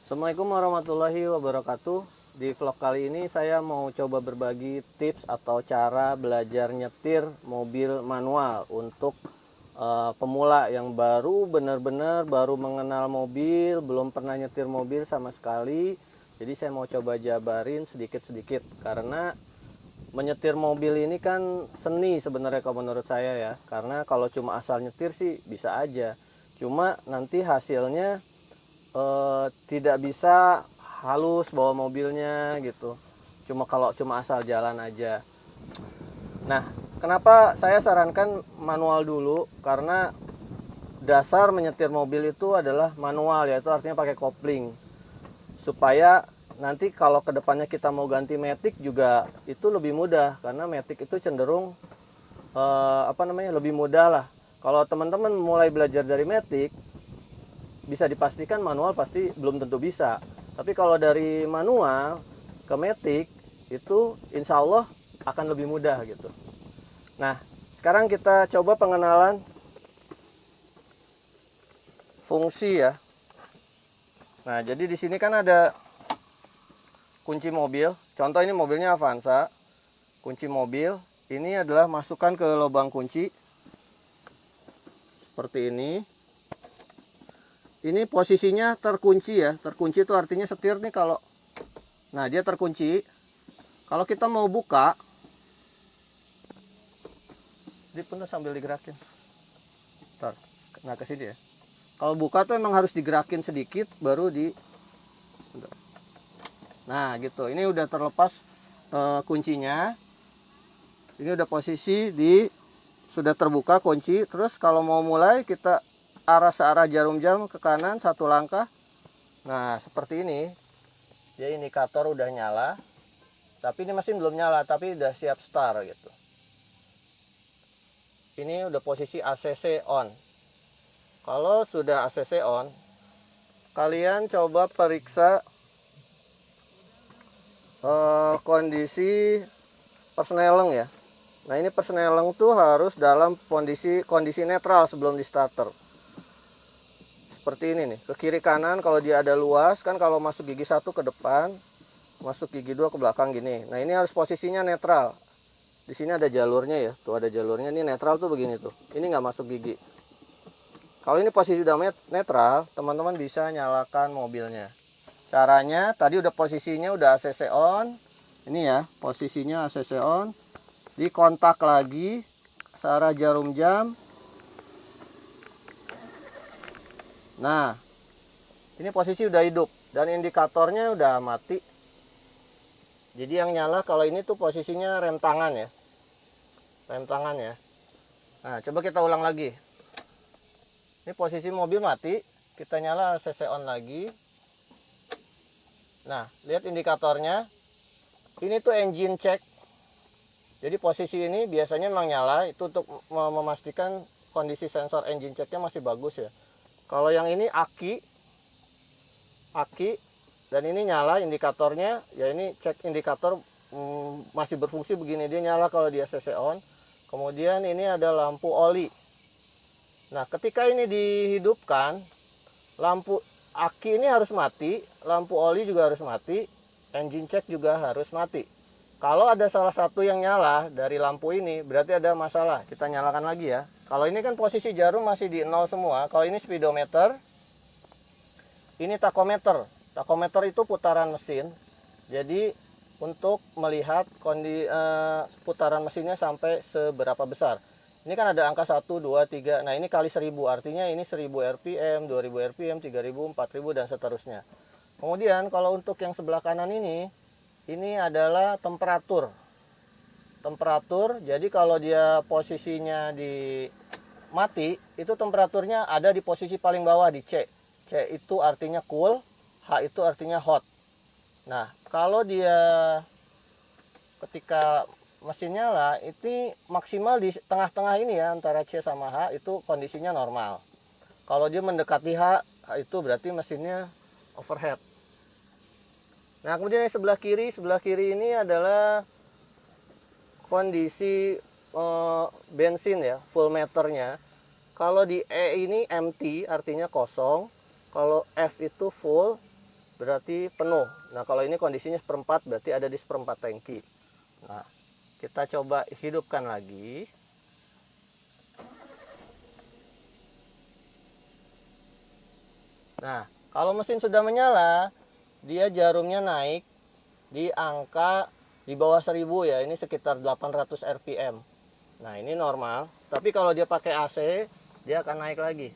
Assalamualaikum warahmatullahi wabarakatuh. Di vlog kali ini saya mau coba berbagi tips atau cara belajar nyetir mobil manual untuk pemula yang baru benar-benar baru mengenal mobil, belum pernah nyetir mobil sama sekali. Jadi saya mau coba jabarin sedikit-sedikit karena menyetir mobil ini kan seni sebenarnya kalau menurut saya ya. Karena kalau cuma asal nyetir sih bisa aja. Cuma nanti hasilnya tidak bisa halus bawa mobilnya gitu. Kalau cuma asal jalan aja. Nah, kenapa saya sarankan manual dulu? Karena dasar menyetir mobil itu adalah manual, yaitu artinya pakai kopling. Supaya nanti kalau kedepannya kita mau ganti matic juga itu lebih mudah, karena matic itu cenderung lebih mudah lah. Kalau teman-teman mulai belajar dari matic, bisa dipastikan manual pasti belum tentu bisa. Tapi kalau dari manual ke matic itu insya Allah akan lebih mudah gitu. Nah, sekarang kita coba pengenalan fungsi ya. Nah, jadi di sini kan ada kunci mobil. Contoh ini mobilnya Avanza. Kunci mobil ini adalah masukkan ke lubang kunci seperti ini. Ini posisinya terkunci ya. Terkunci itu artinya setir nih kalau. Nah, dia terkunci. Kalau kita mau buka, ini pun sambil digerakin. Ntar, nah ke sini ya. Kalau buka tuh emang harus digerakin sedikit baru di. Nah, gitu. Ini udah terlepas kuncinya. Ini udah posisi di sudah terbuka kunci. Terus kalau mau mulai kita searah jarum jam ke kanan satu langkah. Nah, seperti ini. Jadi indikator udah nyala. Tapi ini mesin belum nyala, tapi udah siap start gitu. Ini udah posisi ACC on. Kalau sudah ACC on, kalian coba periksa kondisi persneleng ya. Nah, ini persneleng tuh harus dalam kondisi netral sebelum di starter. Seperti ini nih, ke kiri kanan kalau dia ada luas, kan kalau masuk gigi 1 ke depan, masuk gigi 2 ke belakang gini. Nah, ini harus posisinya netral. Di sini ada jalurnya ya, tuh ada jalurnya. Ini netral tuh begini tuh. Ini nggak masuk gigi. Kalau ini posisi udah netral, teman-teman bisa nyalakan mobilnya. Caranya tadi udah posisinya udah ACC on. Ini ya, posisinya ACC on. Dikontak lagi searah jarum jam. Nah, ini posisi udah hidup dan indikatornya udah mati. Jadi yang nyala kalau ini tuh posisinya rem tangan ya. Rem tangan ya. Nah, coba kita ulang lagi. Ini posisi mobil mati, kita nyala ACC on lagi. Nah, lihat indikatornya. Ini tuh engine check. Jadi posisi ini biasanya memang nyala, itu untuk memastikan kondisi sensor engine checknya masih bagus ya. Kalau yang ini aki, dan ini nyala indikatornya, ya ini cek indikator masih berfungsi begini, dia nyala kalau dia ACC on. Kemudian ini ada lampu oli. Nah, ketika ini dihidupkan, lampu aki ini harus mati, lampu oli juga harus mati, engine check juga harus mati. Kalau ada salah satu yang nyala dari lampu ini, berarti ada masalah. Kita nyalakan lagi ya. Kalau ini kan posisi jarum masih di 0 semua. Kalau ini speedometer, ini takometer. Takometer itu putaran mesin. Jadi untuk melihat putaran mesinnya sampai seberapa besar. Ini kan ada angka 1, 2, 3. Nah, ini kali 1000. Artinya ini 1000 rpm, 2000 rpm, 3000, 4000 dan seterusnya. Kemudian kalau untuk yang sebelah kanan ini adalah temperatur. Jadi kalau dia posisinya di mati, itu temperaturnya ada di posisi paling bawah di C. C itu artinya cool, H itu artinya hot. Nah, kalau dia ketika mesin nyala, ini maksimal di tengah-tengah ini ya, antara C sama H itu kondisinya normal. Kalau dia mendekati H itu berarti mesinnya overheat. Nah, kemudian yang sebelah kiri ini adalah kondisi bensin ya, full meternya. Kalau di E ini empty artinya kosong, kalau F itu full, berarti penuh. Nah kalau ini kondisinya seperempat, berarti ada di seperempat tangki. Nah kita coba hidupkan lagi. Nah kalau mesin sudah menyala, dia jarumnya naik di angka di bawah 1000 ya, ini sekitar 800 rpm. Nah ini normal, tapi kalau dia pakai AC dia akan naik lagi.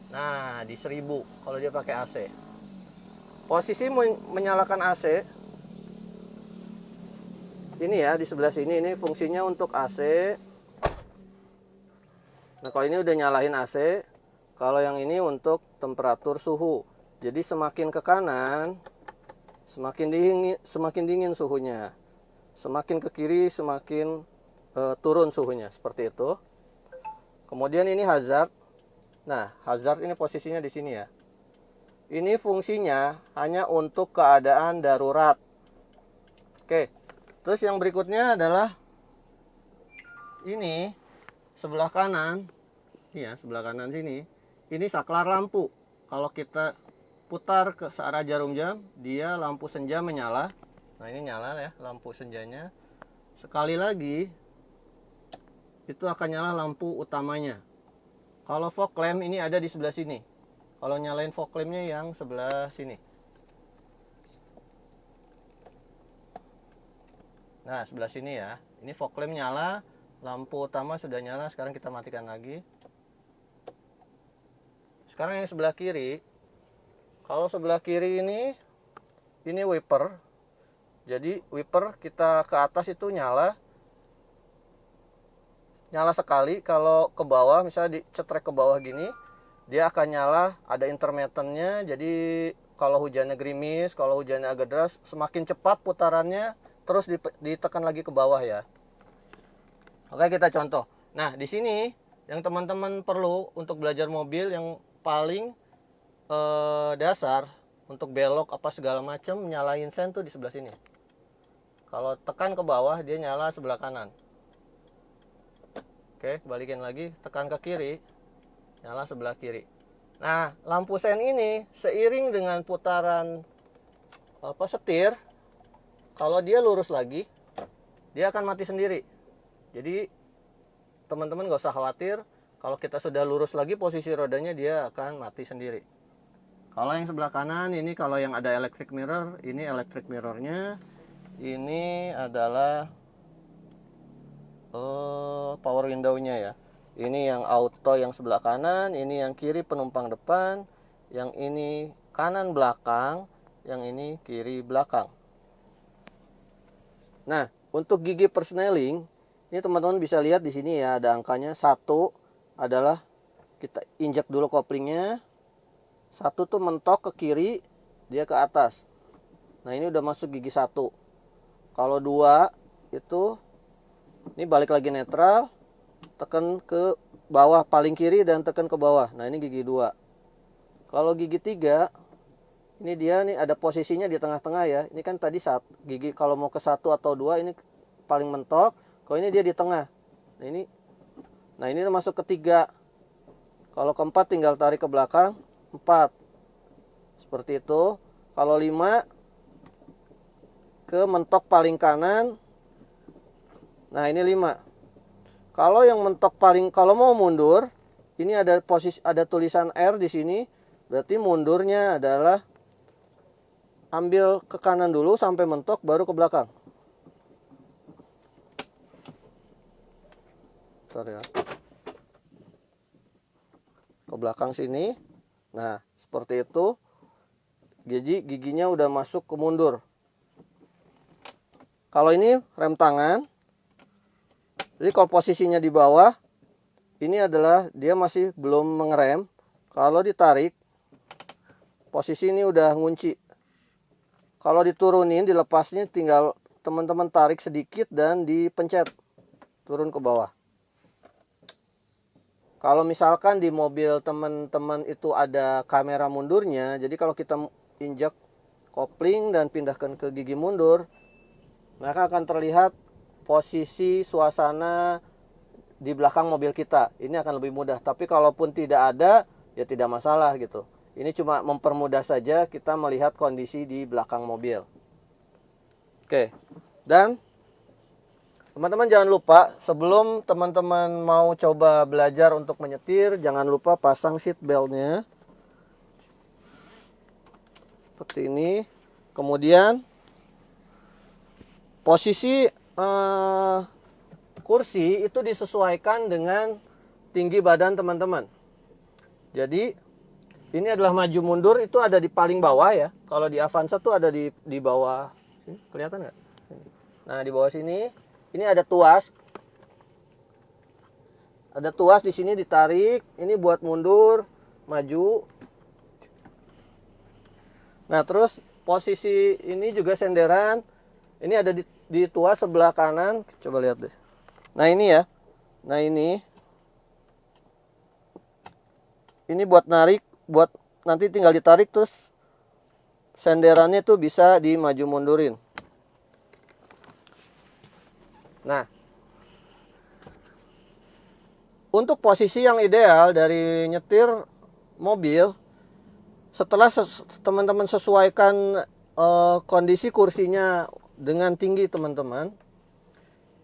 Nah di 1000 kalau dia pakai AC. Posisi menyalakan AC ini ya, di sebelah sini ini fungsinya untuk AC. Nah kalau ini udah nyalain AC, kalau yang ini untuk temperatur suhu. Jadi semakin ke kanan semakin dingin suhunya, semakin ke kiri semakin turun suhunya, seperti itu. Kemudian ini hazard. Nah hazard ini posisinya di sini ya. Ini fungsinya hanya untuk keadaan darurat. Oke, terus yang berikutnya adalah ini sebelah kanan, ya sebelah kanan sini. Ini saklar lampu. Kalau kita putar ke searah jarum jam, dia lampu senja menyala. Nah ini nyala ya lampu senjanya. Sekali lagi, itu akan nyala lampu utamanya. Kalau fog lamp ini ada di sebelah sini. Kalau nyalain fog lampnya yang sebelah sini. Nah sebelah sini ya. Ini fog lamp nyala, lampu utama sudah nyala. Sekarang kita matikan lagi. Sekarang yang sebelah kiri. Kalau sebelah kiri ini wiper. Jadi wiper kita ke atas itu nyala sekali. Kalau ke bawah, misalnya dicetrek ke bawah gini, dia akan nyala, ada intermittennya. Jadi kalau hujannya gerimis, kalau hujannya agak deras, semakin cepat putarannya, terus ditekan lagi ke bawah ya. Oke, kita contoh. Nah di sini yang teman-teman perlu untuk belajar mobil yang paling dasar, untuk belok apa segala macam, nyalain sen tuh di sebelah sini. Kalau tekan ke bawah dia nyala sebelah kanan. Oke, balikin lagi, tekan ke kiri, nyala sebelah kiri. Nah lampu sen ini seiring dengan putaran setir, kalau dia lurus lagi dia akan mati sendiri. Jadi teman-teman gak usah khawatir, kalau kita sudah lurus lagi posisi rodanya, dia akan mati sendiri. Kalau yang sebelah kanan ini, kalau yang ada electric mirror, ini electric mirrornya. Ini adalah power window-nya ya. Ini yang auto yang sebelah kanan, ini yang kiri penumpang depan, yang ini kanan belakang, yang ini kiri belakang. Nah, untuk gigi persneling, ini teman-teman bisa lihat di sini ya, ada angkanya. 1 adalah kita injak dulu koplingnya. 1 tuh mentok ke kiri, dia ke atas. Nah ini udah masuk gigi 1. Kalau 2 itu, ini balik lagi netral, tekan ke bawah paling kiri dan tekan ke bawah. Nah ini gigi 2. Kalau gigi 3, ini dia nih ada posisinya di tengah-tengah ya. Ini kan tadi gigi kalau mau ke 1 atau 2 ini paling mentok. Kalau ini dia di tengah. Nah ini masuk ke 3. Kalau ke 4 tinggal tarik ke belakang. 4 seperti itu. Kalau 5 ke mentok paling kanan. Nah ini 5. Kalau yang mentok kalau mau mundur, ini ada tulisan R di sini, berarti mundurnya adalah ambil ke kanan dulu sampai mentok baru ke belakang. Bentar ya. Ke belakang sini. Nah, seperti itu. Jadi giginya udah masuk ke mundur. Kalau ini rem tangan. Jadi kalau posisinya di bawah, ini adalah dia masih belum mengerem. Kalau ditarik, posisi ini udah ngunci. Kalau diturunin, dilepasnya tinggal teman-teman tarik sedikit dan dipencet. Turun ke bawah. Kalau misalkan di mobil teman-teman itu ada kamera mundurnya, jadi kalau kita injak kopling dan pindahkan ke gigi mundur, maka akan terlihat posisi suasana di belakang mobil kita. Ini akan lebih mudah. Tapi kalaupun tidak ada, ya tidak masalah gitu. Ini cuma mempermudah saja kita melihat kondisi di belakang mobil. Oke, dan teman-teman jangan lupa sebelum teman-teman mau coba belajar untuk menyetir, jangan lupa pasang seat beltnya seperti ini. Kemudian posisi kursi itu disesuaikan dengan tinggi badan teman-teman. Jadi ini adalah maju mundur, itu ada di paling bawah ya. Kalau di Avanza tuh ada di bawah. Sini, kelihatan nggak? Nah, di bawah sini ini ada tuas. Ada tuas di sini ditarik. Ini buat mundur, maju. Nah, terus posisi ini juga senderan. Ini ada di tuas sebelah kanan. Coba lihat deh. Nah, ini ya. Nah, ini buat narik, buat nanti tinggal ditarik terus senderannya tuh bisa dimaju mundurin. Nah, untuk posisi yang ideal dari nyetir mobil, setelah teman-teman sesuaikan kondisi kursinya dengan tinggi teman-teman,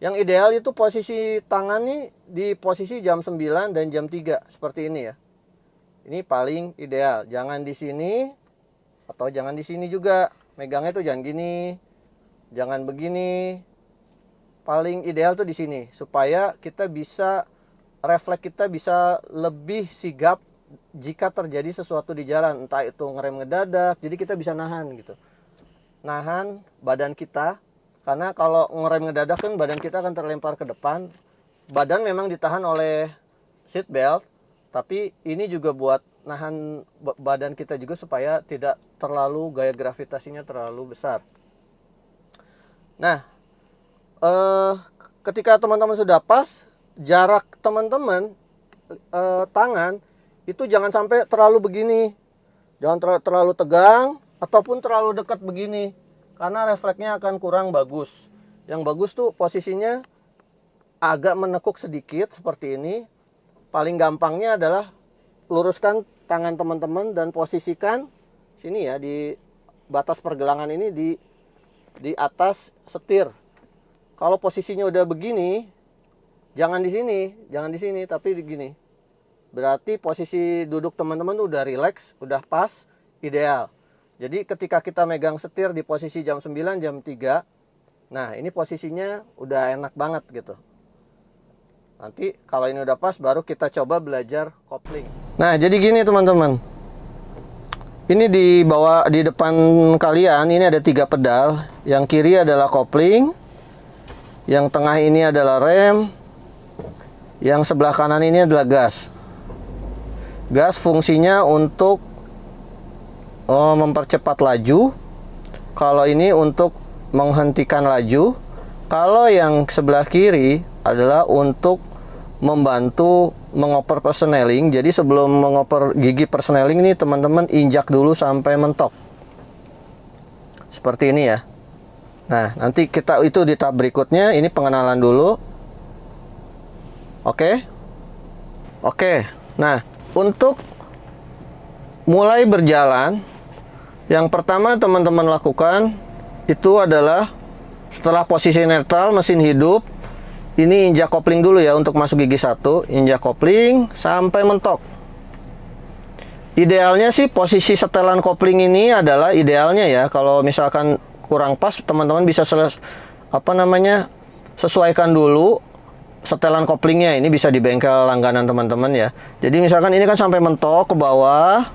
yang ideal itu posisi tangan nih di posisi jam 9 dan jam 3 seperti ini ya. Ini paling ideal. Jangan di sini atau jangan di sini juga. Megangnya tuh jangan gini, jangan begini. Paling ideal tuh di sini supaya kita bisa refleks kita bisa lebih sigap jika terjadi sesuatu di jalan, entah itu ngerem ngedadak. Jadi kita bisa nahan gitu. Nahan badan kita, karena kalau ngerem ngedadak kan badan kita akan terlempar ke depan. Badan memang ditahan oleh seat belt, tapi ini juga buat nahan badan kita juga supaya tidak terlalu gaya gravitasinya terlalu besar. Nah, ketika teman-teman sudah pas, jarak teman-teman tangan itu jangan sampai terlalu begini. Jangan terlalu tegang ataupun terlalu dekat begini, karena refleksnya akan kurang bagus. Yang bagus tuh posisinya agak menekuk sedikit seperti ini. Paling gampangnya adalah luruskan tangan teman-teman dan posisikan sini ya, di batas pergelangan ini di atas setir. Kalau posisinya udah begini, jangan di sini, tapi di gini. Berarti posisi duduk teman-teman tuh udah rileks, udah pas, ideal. Jadi ketika kita megang setir di posisi jam 9, jam 3, nah ini posisinya udah enak banget gitu. Nanti kalau ini udah pas, baru kita coba belajar kopling. Nah, jadi gini teman-teman. Ini di bawah, di depan kalian, ini ada 3 pedal. Yang kiri adalah kopling. Yang tengah ini adalah rem. Yang sebelah kanan ini adalah gas. Gas fungsinya untuk mempercepat laju. Kalau ini untuk menghentikan laju. Kalau yang sebelah kiri adalah untuk membantu mengoper persneling. Jadi sebelum mengoper gigi persneling ini teman-teman injak dulu sampai mentok. Seperti ini ya. Nah, nanti kita itu di tahap berikutnya. Ini pengenalan dulu. Oke. Nah, untuk mulai berjalan, yang pertama teman-teman lakukan itu adalah setelah posisi netral mesin hidup, ini injak kopling dulu ya untuk masuk gigi 1. Injak kopling sampai mentok. Idealnya sih posisi setelan kopling ini adalah idealnya ya. Kalau misalkan kurang pas, teman-teman bisa sesuaikan dulu setelan koplingnya. Ini bisa di bengkel langganan teman-teman ya. Jadi misalkan ini kan sampai mentok ke bawah.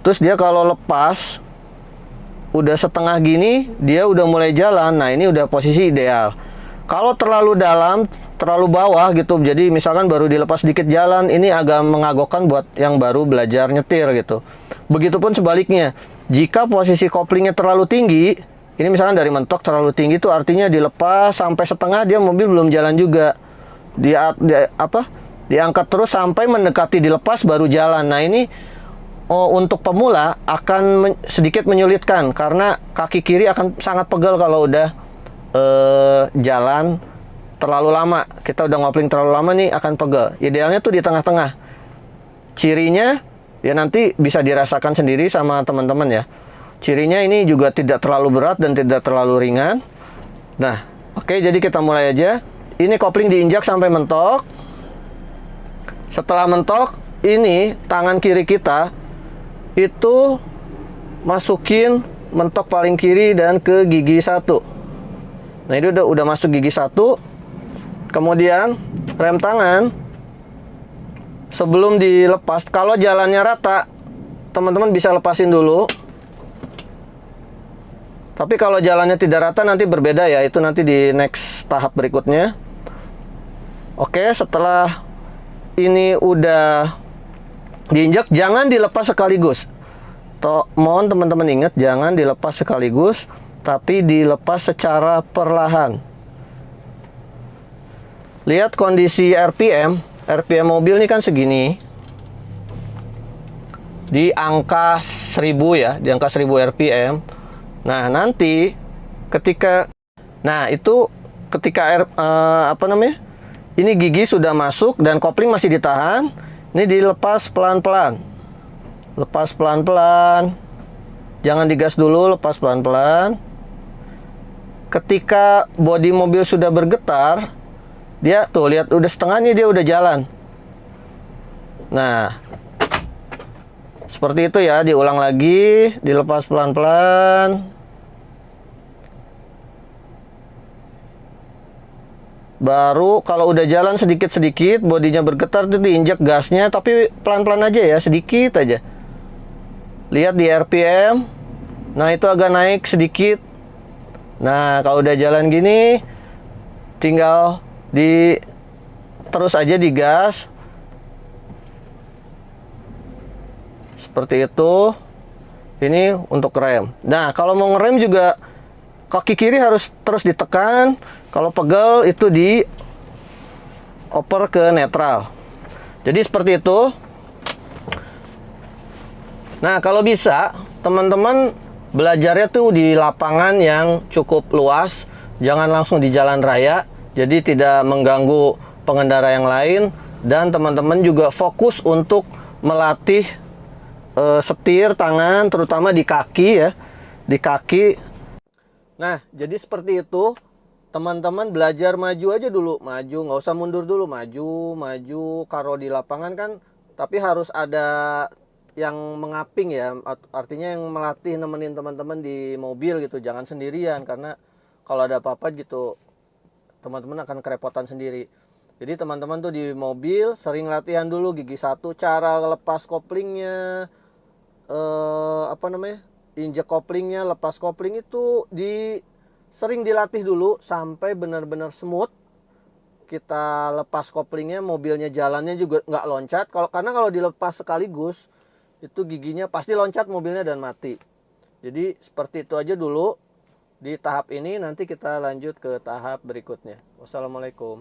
Terus dia kalau lepas udah setengah gini, dia udah mulai jalan. Nah, ini udah posisi ideal. Kalau terlalu dalam, terlalu bawah gitu, jadi misalkan baru dilepas sedikit jalan, ini agak mengagokkan buat yang baru belajar nyetir gitu. Begitupun sebaliknya, jika posisi koplingnya terlalu tinggi, ini misalkan dari mentok terlalu tinggi itu artinya dilepas sampai setengah dia mobil belum jalan juga. Diangkat terus sampai mendekati dilepas baru jalan. Nah, ini untuk pemula akan sedikit menyulitkan karena kaki kiri akan sangat pegel kalau udah jalan terlalu lama. Kita udah ngopling terlalu lama nih, akan pegel. Idealnya tuh di tengah-tengah. Cirinya Ya nanti bisa dirasakan sendiri sama teman-teman ya. Cirinya ini juga tidak terlalu berat dan tidak terlalu ringan. Nah, oke, jadi kita mulai aja. Ini kopling diinjak sampai mentok. Setelah mentok, ini tangan kiri kita itu masukin mentok paling kiri dan ke gigi 1. Nah, ini udah masuk gigi 1. Kemudian rem tangan sebelum dilepas, kalau jalannya rata, teman-teman bisa lepasin dulu. Tapi kalau jalannya tidak rata nanti berbeda ya, itu nanti di next tahap berikutnya. Oke, setelah ini udah diinjak, jangan dilepas sekaligus. Mohon teman-teman ingat, jangan dilepas sekaligus, tapi dilepas secara perlahan. Lihat kondisi RPM mobil ini kan segini. Di angka 1000 ya, di angka 1000 RPM. Nah, nanti ketika ini gigi sudah masuk dan kopling masih ditahan, ini dilepas pelan-pelan. Lepas pelan-pelan. Jangan digas dulu, lepas pelan-pelan. Ketika bodi mobil sudah bergetar, dia tuh lihat udah setengahnya, dia udah jalan. Nah, seperti itu ya, diulang lagi, dilepas pelan-pelan. Baru kalau udah jalan sedikit-sedikit, bodinya bergetar, itu diinjak gasnya, tapi pelan-pelan aja ya, sedikit aja. Lihat di RPM. Nah, itu agak naik sedikit. Nah, kalau udah jalan gini, tinggal terus aja digas. Seperti itu. Ini untuk rem. Nah, kalau mau ngerem juga kaki kiri harus terus ditekan. Kalau pegel itu dioper ke netral. Jadi seperti itu. Nah, kalau bisa teman-teman belajarnya tuh di lapangan yang cukup luas. Jangan langsung di jalan raya. Jadi tidak mengganggu pengendara yang lain. Dan teman-teman juga fokus untuk melatih setir tangan, terutama di kaki ya. Di kaki. Nah, jadi seperti itu. Teman-teman belajar maju aja dulu, maju, nggak usah mundur dulu, maju. Kalau di lapangan kan, tapi harus ada yang mengaping ya, artinya yang melatih, nemenin teman-teman di mobil gitu, jangan sendirian, karena kalau ada apa-apa gitu, teman-teman akan kerepotan sendiri. Jadi teman-teman tuh di mobil sering latihan dulu gigi 1, cara lepas koplingnya, injek koplingnya, lepas kopling itu sering dilatih dulu sampai benar-benar smooth. Kita lepas koplingnya, mobilnya jalannya juga nggak loncat. Karena kalau dilepas sekaligus, itu giginya pasti loncat mobilnya dan mati. Jadi seperti itu aja dulu di tahap ini. Nanti kita lanjut ke tahap berikutnya. Wassalamualaikum.